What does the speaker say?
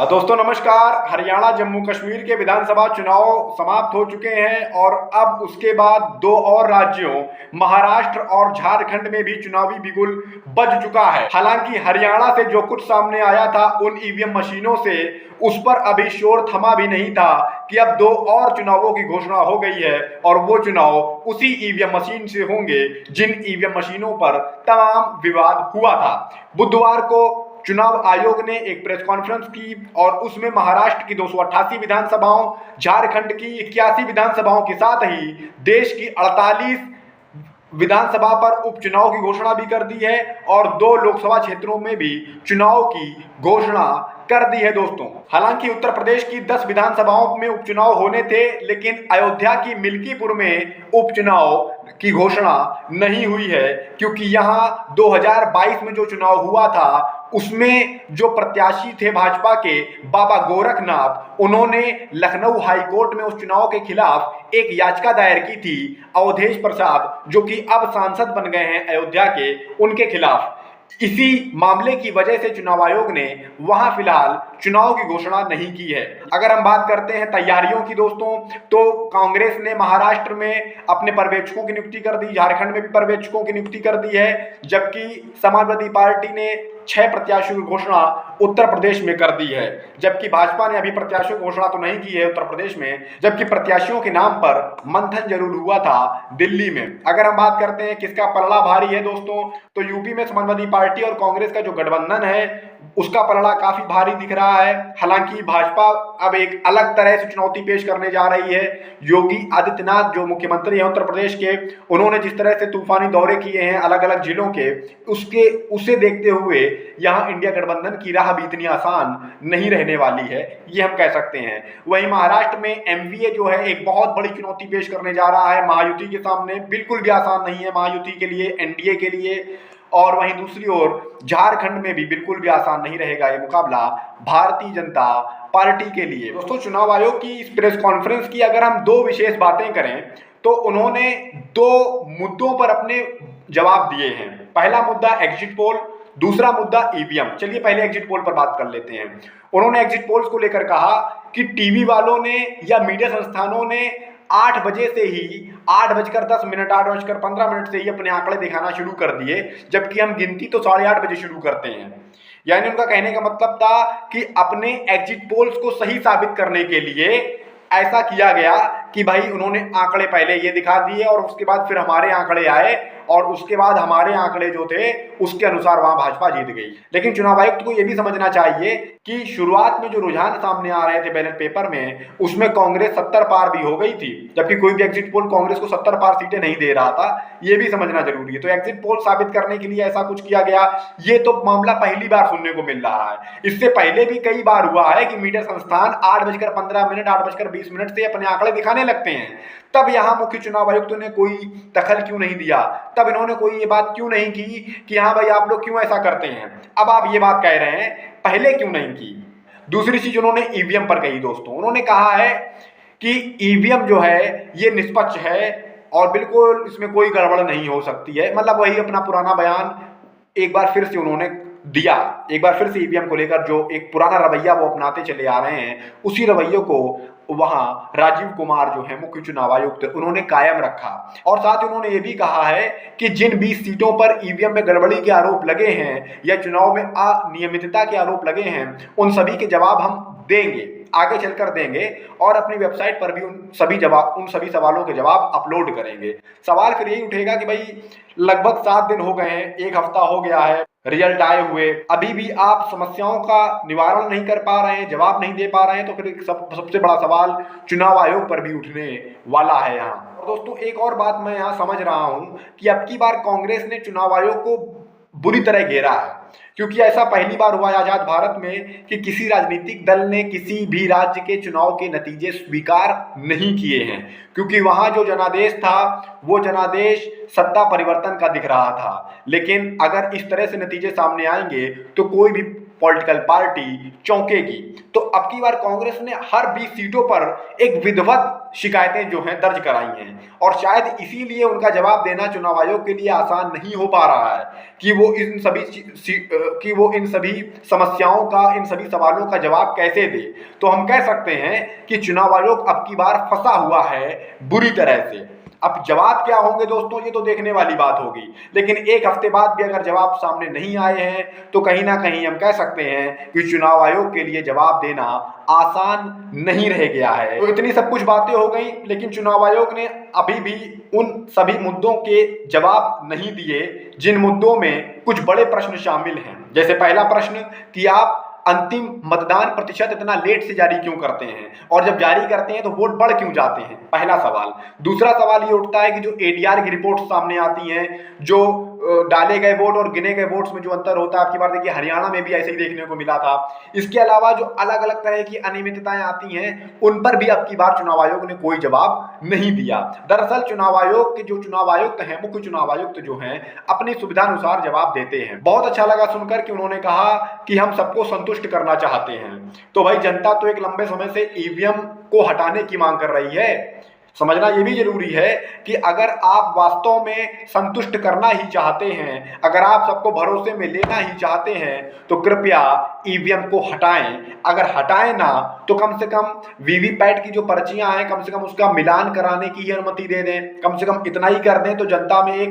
दोस्तों नमस्कार। हरियाणा जम्मू कश्मीर के विधानसभा चुनाव समाप्त हो चुके हैं और अब उसके बाद दो और राज्यों महाराष्ट्र और झारखंड में भी चुनावी बिगुल बज चुका है। हालांकि हरियाणा से जो कुछ सामने आया था उन ईवीएम मशीनों से, उस पर अभी शोर थमा भी नहीं था कि अब दो और चुनावों की घोषणा हो गई है और वो चुनाव उसी ईवीएम मशीन से होंगे जिन ईवीएम मशीनों पर तमाम विवाद हुआ था। बुधवार को चुनाव आयोग ने एक प्रेस कॉन्फ्रेंस की और उसमें महाराष्ट्र की 288 विधानसभाओं, झारखंड की 81 विधानसभाओं के साथ ही देश की 48 विधानसभा पर उपचुनाव की घोषणा भी कर दी है और दो लोकसभा क्षेत्रों में भी चुनाव की घोषणा कर दी है दोस्तों। हालांकि उत्तर प्रदेश की 10 विधानसभाओं में उपचुनाव होने थे, लेकिन अयोध्या की मिल्कीपुर में उपचुनाव की घोषणा नहीं हुई है, क्योंकि यहां 2022 में जो चुनाव हुआ था उसमें जो प्रत्याशी थे भाजपा के बाबा गोरखनाथ, उन्होंने लखनऊ हाईकोर्ट में उस चुनाव के खिलाफ एक याचिका दायर की थी अवधेश प्रसाद, जो कि अब सांसद बन गए हैं अयोध्या के, उनके खिलाफ। इसी मामले की वजह से चुनाव आयोग ने वहां फिलहाल चुनाव की घोषणा नहीं की है। अगर हम बात करते हैं तैयारियों की दोस्तों, तो कांग्रेस ने महाराष्ट्र में अपने पर्यवेक्षकों की नियुक्ति कर दी, झारखंड में भी पर्यवेक्षकों की नियुक्ति कर दी है, जबकि समाजवादी पार्टी ने 6 प्रत्याशियों की घोषणा उत्तर प्रदेश में कर दी है, जबकि भाजपा ने अभी प्रत्याशियों की घोषणा तो नहीं की है उत्तर प्रदेश में, जबकि प्रत्याशियों के नाम पर मंथन जरूर हुआ था दिल्ली में। अगर हम बात करते हैं किसका पलड़ा भारी है दोस्तों, तो यूपी में समाजवादी पार्टी और कांग्रेस का जो गठबंधन है उसका पलड़ा काफी भारी दिख रहा है। हालांकि भाजपा अब एक अलग तरह से चुनौती पेश करने जा रही है। योगी आदित्यनाथ जो मुख्यमंत्री हैं उत्तर प्रदेश के, उन्होंने जिस तरह से तूफानी दौरे किए हैं अलग अलग जिलों के, उसे देखते हुए यहाँ इंडिया गठबंधन की राह भी इतनी आसान नहीं रहने वाली है, ये हम कह सकते हैं। वहीं महाराष्ट्र में एमवीए जो है एक बहुत बड़ी चुनौती पेश करने जा रहा है महायुति के सामने, बिल्कुल भी आसान नहीं है महायुति के लिए, एनडीए के लिए। और वहीं दूसरी ओर झारखंड में भी बिल्कुल भी आसान नहीं रहेगा ये मुकाबला भारतीय जनता पार्टी के लिए। दोस्तों चुनाव आयोग की इस प्रेस कॉन्फ्रेंस की अगर हम दो विशेष बातें करें तो उन्होंने दो मुद्दों पर अपने जवाब दिए हैं। पहला मुद्दा एग्जिट पोल, दूसरा मुद्दा ईवीएम। चलिए पहले एग्जिट पोल पर बात कर लेते हैं। उन्होंने एग्जिट पोल्स को लेकर कहा कि टीवी वालों ने या मीडिया संस्थानों ने 8 बजे से ही 8:10, 8:15 से ही अपने आंकड़े दिखाना शुरू कर दिए, जबकि हम गिनती तो 8:30 बजे शुरू करते हैं। यानी उनका कहने का मतलब था कि अपने एग्जिट पोल्स को सही साबित करने के लिए ऐसा किया गया कि भाई उन्होंने आंकड़े पहले ये दिखा दिए और उसके बाद फिर हमारे आंकड़े आए और उसके बाद हमारे आंकड़े जो थे उसके अनुसार वहां भाजपा जीत गई। लेकिन चुनाव आयुक्त को यह भी समझना चाहिए कि शुरुआत में जो रुझान सामने आ रहे थे बैलेट पेपर में, उसमें कांग्रेस 70 पार भी हो गई थी, जबकि कोई भी एग्जिट पोल कांग्रेस को 70 पार सीटें नहीं दे रहा था। यह भी समझना जरूरी है। तो एग्जिट पोल साबित करने के लिए ऐसा कुछ किया गया, ये तो मामला पहली बार सुनने को मिल रहा है। इससे पहले भी कई बार हुआ है कि मीडिया संस्थान 8:15, 8:20 से अपने आंकड़े दिखाने लगते हैं। तब यहां मुख्य चुनाव आयुक्त ने कोई दखल क्यों नहीं दिया, तब इन्होंने कोई ये बात क्यों नहीं की कि हाँ भाई आप लोग क्यों ऐसा करते हैं। अब आप ये बात कह रहे हैं, पहले क्यों नहीं की। दूसरी चीज उन्होंने ईवीएम पर कही दोस्तों। उन्होंने कहा है कि ईवीएम जो है ये निष्पक्ष है और बिल्कुल इसमें कोई गड़बड़ नहीं हो सकती है। मतलब वही अपना पुराना बयान एक बार फिर से उन्होंने दिया। एक बार फिर से ईवीएम को लेकर जो एक पुराना रवैया वो अपनाते चले आ रहे हैं, उसी रवैये को वहां राजीव कुमार जो है मुख्य चुनाव आयुक्त, उन्होंने कायम रखा। और साथ ही उन्होंने ये भी कहा है कि जिन 20 सीटों पर ईवीएम में गड़बड़ी के आरोप लगे हैं या चुनाव में अनियमितता के आरोप लगे हैं, उन सभी के जवाब हम देंगे, आगे चलकर देंगे और अपनी वेबसाइट पर भी उन सभी सवालों के जवाब अपलोड करेंगे। सवाल फिर यही उठेगा कि भाई लगभग 7 दिन हो गए हैं, 1 हफ्ता हो गया है रिजल्ट आए हुए, अभी भी आप समस्याओं का निवारण नहीं कर पा रहे हैं, जवाब नहीं दे पा रहे हैं, तो फिर सबसे बड़ा सवाल चुनाव आयोग पर भी उठने वाला है यहाँ। और दोस्तों एक और बात मैं यहाँ समझ रहा हूँ कि अब की बार कांग्रेस ने चुनाव आयोग को बुरी तरह घेरा है, क्योंकि ऐसा पहली बार हुआ है आजाद भारत में कि किसी राजनीतिक दल ने किसी भी राज्य के चुनाव के नतीजे स्वीकार नहीं किए हैं, क्योंकि वहां जो जनादेश था वो जनादेश सत्ता परिवर्तन का दिख रहा था। लेकिन अगर इस तरह से नतीजे सामने आएंगे तो कोई भी पॉलिटिकल पार्टी चौंकेगी। तो अब की बार कांग्रेस ने हर 20 सीटों पर एक विधिवत शिकायतें जो हैं दर्ज कराई हैं और शायद इसीलिए उनका जवाब देना चुनाव आयोग के लिए आसान नहीं हो पा रहा है कि वो इन सभी समस्याओं का, इन सभी सवालों का जवाब कैसे दे। तो हम कह सकते हैं कि चुनाव आयोग अब की बार फंसा हुआ है बुरी तरह से। अब जवाब क्या होंगे दोस्तों, ये तो देखने वाली बात होगी, लेकिन एक हफ्ते बाद भी अगर जवाब सामने नहीं आए हैं तो कहीं ना कहीं हम कह सकते हैं कि चुनाव आयोग के लिए जवाब देना आसान नहीं रह गया है। तो इतनी सब कुछ बातें हो गई, लेकिन चुनाव आयोग ने अभी भी उन सभी मुद्दों के जवाब नहीं दिए जिन मुद्दों में कुछ बड़े प्रश्न शामिल हैं। जैसे पहला प्रश्न कि आप अंतिम मतदान प्रतिशत इतना लेट से जारी क्यों करते हैं, और जब जारी करते हैं तो वोट बढ़ क्यों जाते हैं, पहला सवाल। दूसरा सवाल ये उठता है कि जो एडीआर की रिपोर्ट सामने आती हैं, जो डाले गए वोट और गिने गए वोट्स में जो अंतर होता है, आपकी बार देखिए हरियाणा में भी ऐसे ही देखने को मिला था। इसके अलावा जो अलग अलग तरह की अनियमितताएं आती हैं उन पर भी अब की बार चुनाव आयोग ने कोई जवाब नहीं दिया। दरअसल चुनाव आयोग के जो चुनाव आयुक्त हैं, मुख्य चुनाव आयुक्त जो हैं, अपनी सुविधानुसार जवाब देते हैं। बहुत अच्छा लगा सुनकर कि उन्होंने कहा कि हम सबको संतुष्ट करना चाहते हैं। तो भाई जनता तो एक लंबे समय से ईवीएम को हटाने की मांग कर रही है। समझना ये भी जरूरी है कि अगर आप वास्तव में संतुष्ट करना ही चाहते हैं, अगर आप सबको भरोसे में लेना ही चाहते हैं, तो कृपया ईवीएम को हटाएं। अगर हटाएं ना तो कम से कम वीवीपैट की जो पर्चियां हैं, कम से कम उसका मिलान कराने की ही अनुमति दे दें। कम से कम इतना ही कर दें तो जनता में एक